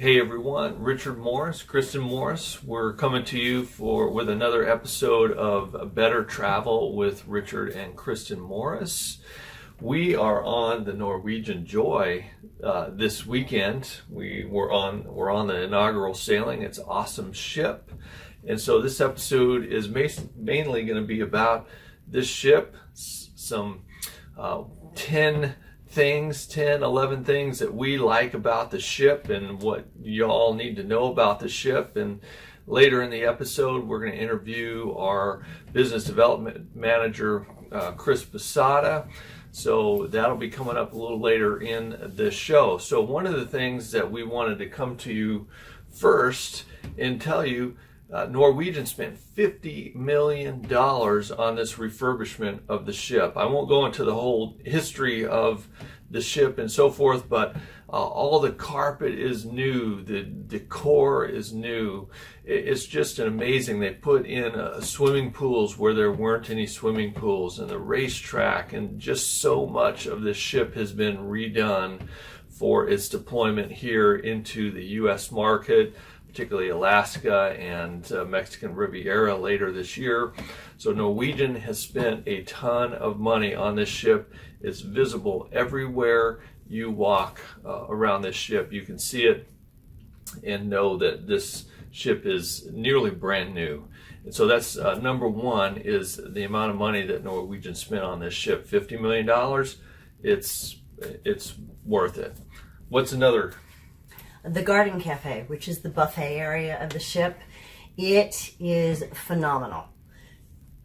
Hey everyone, Richard Morris, Kristen Morris. We're coming to you with another episode of Better Travel with Richard and Kristen Morris. We are on the Norwegian Joy this weekend. We're on the inaugural sailing. It's an awesome ship, and so this episode is mainly going to be about this ship, some 11 things that we like about the ship and what y'all need to know about the ship. And later in the episode, we're going to interview our business development manager, Chris Posada. So that'll be coming up a little later in the show. So one of the things that we wanted to come to you first and tell you, Norwegian spent $50 million on this refurbishment of the ship. I won't go into the whole history of the ship and so forth, but all the carpet is new, the decor is new. It's just amazing. They put in swimming pools where there weren't any swimming pools, and the racetrack, and just so much of the ship has been redone for its deployment here into the U.S. market, particularly Alaska and Mexican Riviera later this year. So Norwegian has spent a ton of money on this ship. It's visible everywhere you walk around this ship. You can see it and know that this ship is nearly brand new. And so that's number one, is the amount of money that Norwegian spent on this ship. $50 million. It's worth it. What's another? The Garden Cafe, which is the buffet area of the ship, it is phenomenal.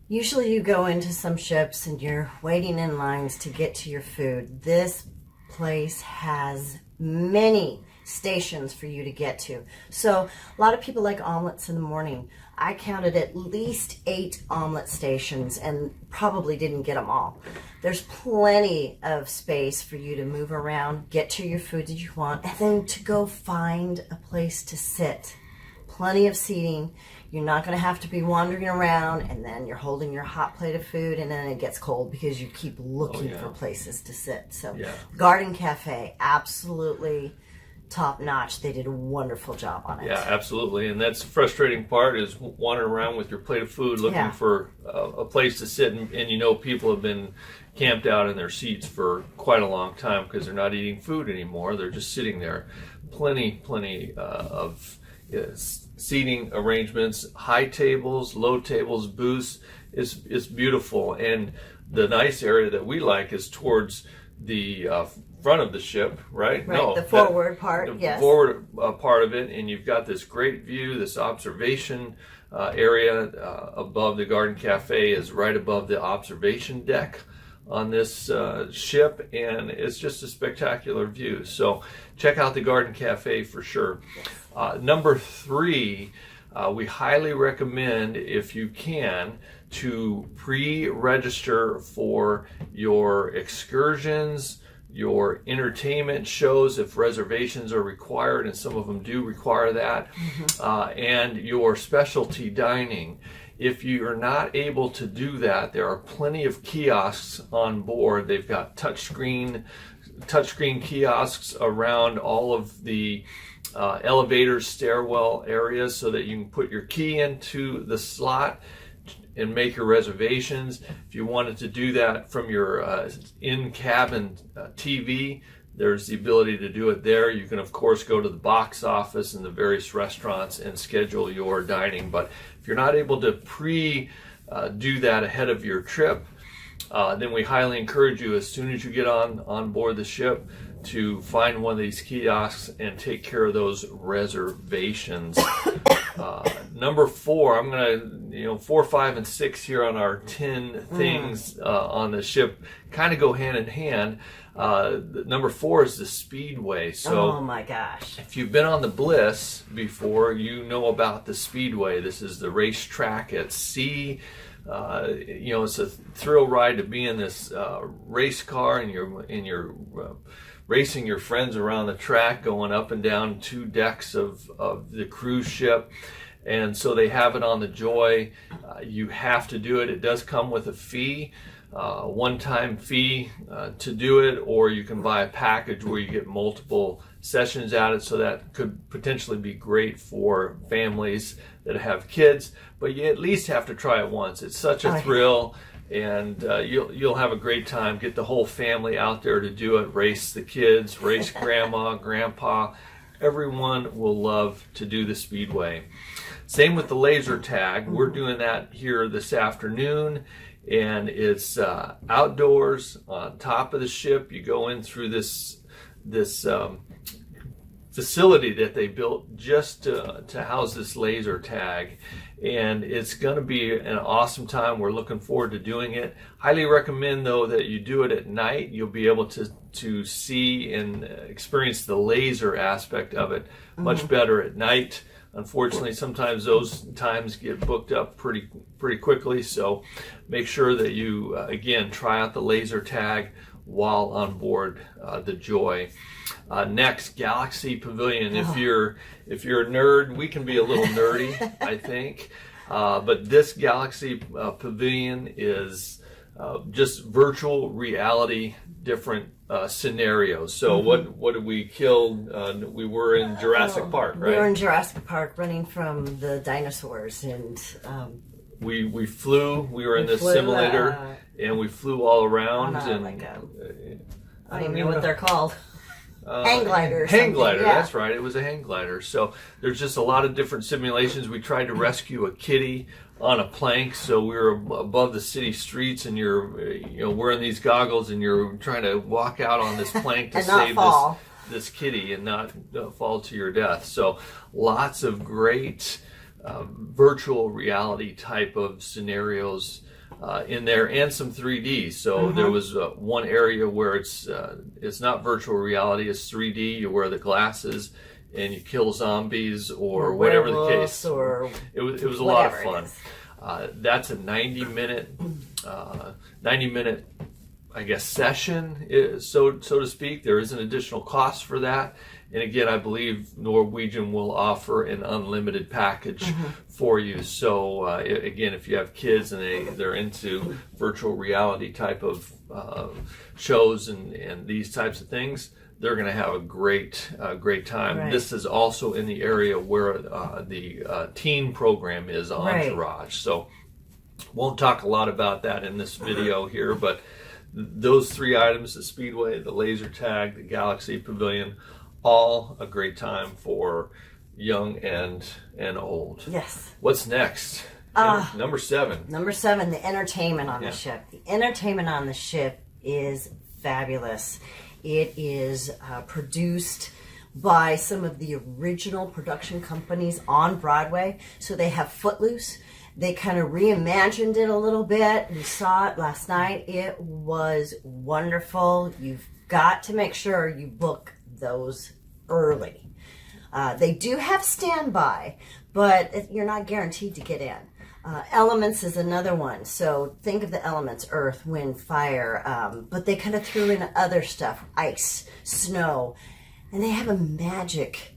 Usually you go into some ships and you're waiting in lines to get to your food. This place has many stations for you to get to. So a lot of people like omelets in the morning. I counted at least 8 omelet stations and probably didn't get them all. There's plenty of space for you to move around, get to your food that you want, and then to go find a place to sit. Plenty of seating. You're not going to have to be wandering around and then you're holding your hot plate of food and then it gets cold because you keep looking for places to sit. So Garden Cafe, absolutely top notch. They did a wonderful job on it. Yeah, absolutely. And that's the frustrating part, is wandering around with your plate of food looking for a place to sit, and you know people have been camped out in their seats for quite a long time because they're not eating food anymore. They're just sitting there. Plenty of seating arrangements, high tables, low tables, booths. It's beautiful. And the nice area that we like is towards the front of the ship, right? No, the forward part, the forward part of it, and you've got this great view. This observation area above the Garden Cafe is right above the observation deck on this ship, and it's just a spectacular view. So check out the Garden Cafe for sure. Number 3, we highly recommend, if you can, to pre-register for your excursions, your entertainment shows, if reservations are required, and some of them do require that, and your specialty dining. If you are not able to do that, there are plenty of kiosks on board. They've got touchscreen kiosks around all of the elevators, stairwell areas, so that you can put your key into the slot and make your reservations. If you wanted to do that from your in-cabin TV, there's the ability to do it there. You can, of course, go to the box office and the various restaurants and schedule your dining. But if you're not able to do that ahead of your trip, then we highly encourage you, as soon as you get on board the ship, to find one of these kiosks and take care of those reservations. Number 4, I'm gonna, 4, 5, and 6 here on our 10 things on the ship kind of go hand in hand. Number 4 is the Speedway. So, oh my gosh! If you've been on the Bliss before, you know about the Speedway. This is the racetrack at sea. It's a thrill ride to be in this race car, and you're racing your friends around the track, going up and down 2 decks of the cruise ship. And so they have it on the Joy. You have to do it. It does come with a fee, one-time fee to do it, or you can buy a package where you get multiple sessions at it, so that could potentially be great for families that have kids. But you at least have to try it once. It's such a thrill, and you'll have a great time. Get the whole family out there to do it. Race the kids, race grandma, grandpa. Everyone will love to do the Speedway. Same with the laser tag. We're doing that here this afternoon, and it's outdoors on top of the ship. You go in through this facility that they built just to house this laser tag, and it's going to be an awesome time. We're looking forward to doing it. Highly recommend, though, that you do it at night. You'll be able to see and experience the laser aspect of it much better at night. Unfortunately, sometimes those times get booked up pretty quickly, so make sure that you again try out the laser tag while on board the Joy. Next, Galaxy Pavilion. If you're a nerd, we can be a little nerdy, I think. But this Galaxy Pavilion is just virtual reality, different scenarios. So what did we kill? We were in Jurassic Park, right? We were in Jurassic Park, running from the dinosaurs, and we flew. We were in this simulator, and we flew all around. I don't even know what they're called. Hang glider. Hang glider, that's right. It was a hang glider. So there's just a lot of different simulations. We tried to rescue a kitty on a plank. So we were above the city streets, and you're wearing these goggles, and you're trying to walk out on this plank to save this kitty and not fall to your death. So lots of great virtual reality type of scenarios in there, and some 3D. So there was one area where it's not virtual reality, it's 3D. You wear the glasses and you kill zombies or whatever the case. Or it was a lot of fun. That's a 90-minute I guess session, so to speak. There is an additional cost for that. And again, I believe Norwegian will offer an unlimited package for you. So again, if you have kids and they're into virtual reality type of shows and these types of things, they're going to have a great time. Right. This is also in the area where the teen program is, Entourage. Right. So won't talk a lot about that in this video here, but those three items, the Speedway, the laser tag, the Galaxy Pavilion, all a great time for young and old. Yes. What's next? Number 7. Number 7, the entertainment on the ship. The entertainment on the ship is fabulous. It is produced by some of the original production companies on Broadway. So they have Footloose. They kind of reimagined it a little bit. We saw it last night. It was wonderful. You've got to make sure you book those early. They do have standby, but you're not guaranteed to get in. Elements is another one. So think of the elements: earth, wind, fire. But they kind of threw in other stuff: ice, snow, and they have a magic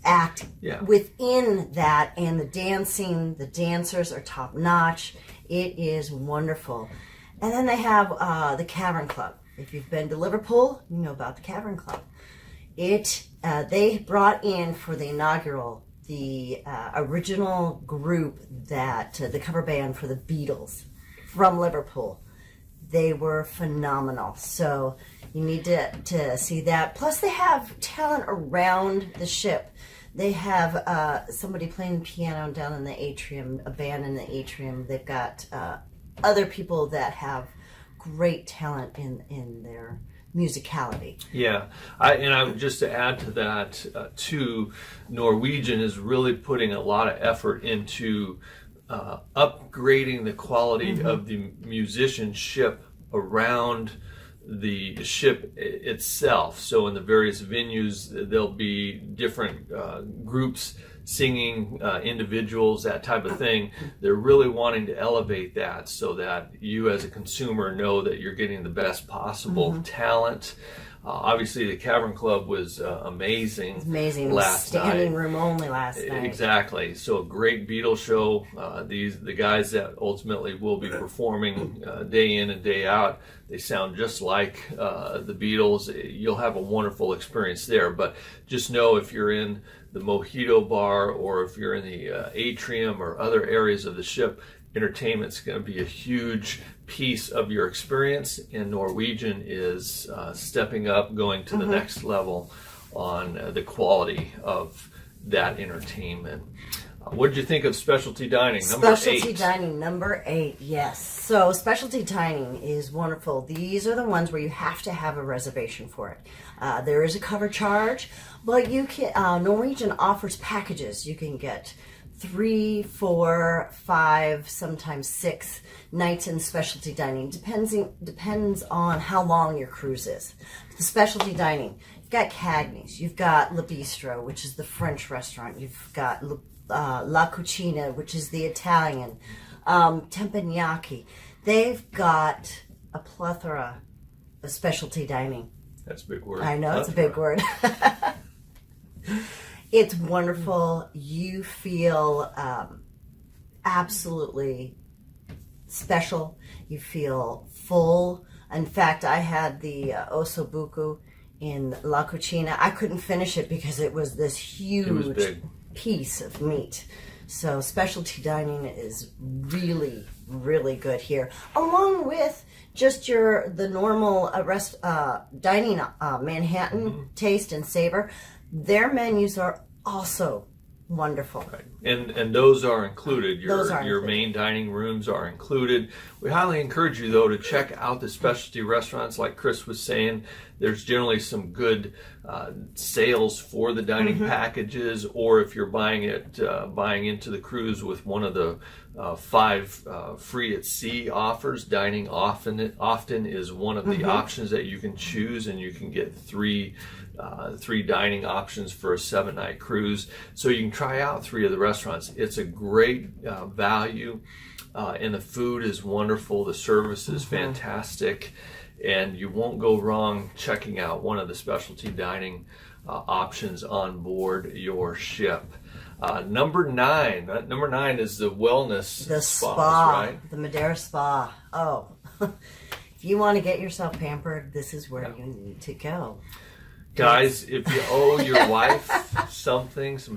act within that. And the dancing, the dancers are top notch. It is wonderful. And then they have the Cavern Club. If you've been to Liverpool, you know about the Cavern Club. They brought in for the inaugural the original group that the cover band for the Beatles from Liverpool. They were phenomenal. So you need to see that. Plus they have talent around the ship. They have somebody playing the piano down in the atrium, a band in the atrium. They've got other people that have great talent in their musicality. Yeah, I just to add to that, too, Norwegian is really putting a lot of effort into upgrading the quality of the musicianship around the ship itself. So in the various venues, there'll be different groups singing, individuals, that type of thing. They're really wanting to elevate that so that you as a consumer know that you're getting the best possible talent. Obviously, the Cavern Club was amazing. Amazing. Last Standing night. room only last night. Exactly. So a great Beatles show. The guys that ultimately will be performing day in and day out, they sound just like the Beatles. You'll have a wonderful experience there. But just know if you're in the Mojito Bar or if you're in the atrium or other areas of the ship, entertainment's going to be a huge piece of your experience, and Norwegian is stepping up, going to the next level on the quality of that entertainment. What did you think of specialty dining? Number Specialty 8. dining, number 8, yes. So specialty dining is wonderful. These are the ones where you have to have a reservation for it. There is a cover charge, but you can. Norwegian offers packages. You can get 3, 4, 5, sometimes 6 nights in specialty dining. Depends on how long your cruise is. The specialty dining, you've got Cagney's, you've got Le Bistro, which is the French restaurant. You've got La Cucina, which is the Italian. Teppanyaki. They've got a plethora of specialty dining. That's a big word. I know, it's a big word. It's wonderful. You feel absolutely special. You feel full. In fact, I had the ossobuco in La Cucina. I couldn't finish it because it was this huge big. piece of meat. So specialty dining is really, really good here, along with just the normal dining Manhattan taste and savor. Their menus are also wonderful. Right. And those are included. Those are your included. main dining rooms are included. We highly encourage you, though, to check out the specialty restaurants. Like Chris was saying, there's generally some good sales for the dining packages, or if you're buying into the cruise with one of the 5 free at sea offers, dining often is one of the options that you can choose, and you can get 3 dining options for a 7-night cruise. So you can try out 3 of the restaurants. It's a great value, and the food is wonderful. The service is fantastic, and you won't go wrong checking out one of the specialty dining options on board your ship. Number 9. Number 9 is the wellness The spas, spa, right? the Madeira Spa. Oh, if you want to get yourself pampered, this is where you need to go. Guys, if you owe your wife some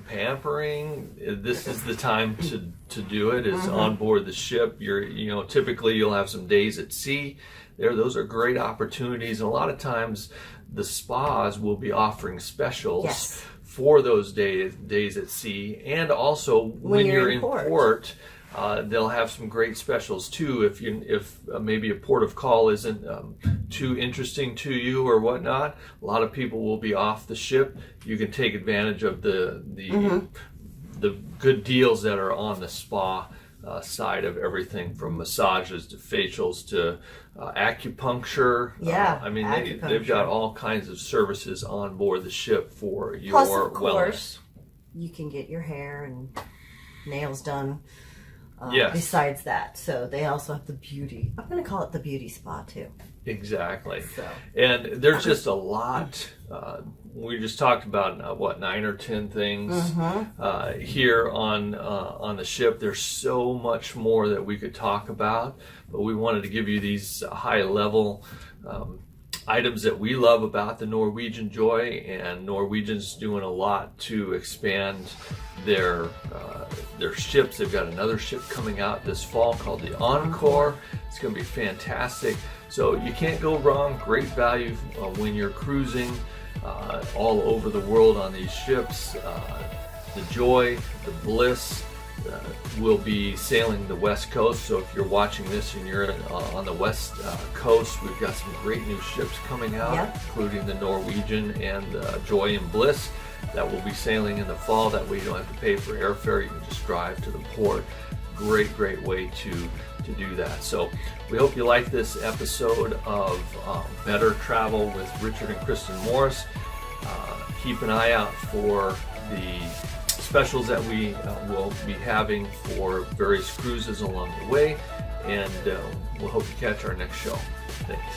pampering, this is the time to do it. It's on board the ship. Typically you'll have some days at sea. Those are great opportunities, and a lot of times the spas will be offering specials for those days at sea, and also when you're in port. They'll have some great specials too. If maybe a port of call isn't too interesting to you or whatnot, a lot of people will be off the ship. You can take advantage of the good deals that are on the spa side of everything, from massages to facials to acupuncture. They've got all kinds of services on board the ship for your Plus, of wellness. course, you can get your hair and nails done. Yes. Besides that, so they also have the beauty. I'm going to call it the beauty spa too. Exactly. So. And there's just a lot. We just talked about 9 or 10 things here on the ship. There's so much more that we could talk about, but we wanted to give you these high level items that we love about the Norwegian Joy, and Norwegian's doing a lot to expand their ships. They've got another ship coming out this fall called the Encore. It's going to be fantastic. So you can't go wrong. Great value when you're cruising all over the world on these ships. The Joy, the Bliss will be sailing the West Coast. So if you're watching this and you're on the West Coast, we've got some great new ships coming out, including the Norwegian and Joy and Bliss, that will be sailing in the fall. That way you don't have to pay for airfare. You can just drive to the port. Great way to do that. So we hope you like this episode of Better Travel with Richard and Kristen Morris. Keep an eye out for the specials that we will be having for various cruises along the way, and we'll hope you catch our next show. Thanks.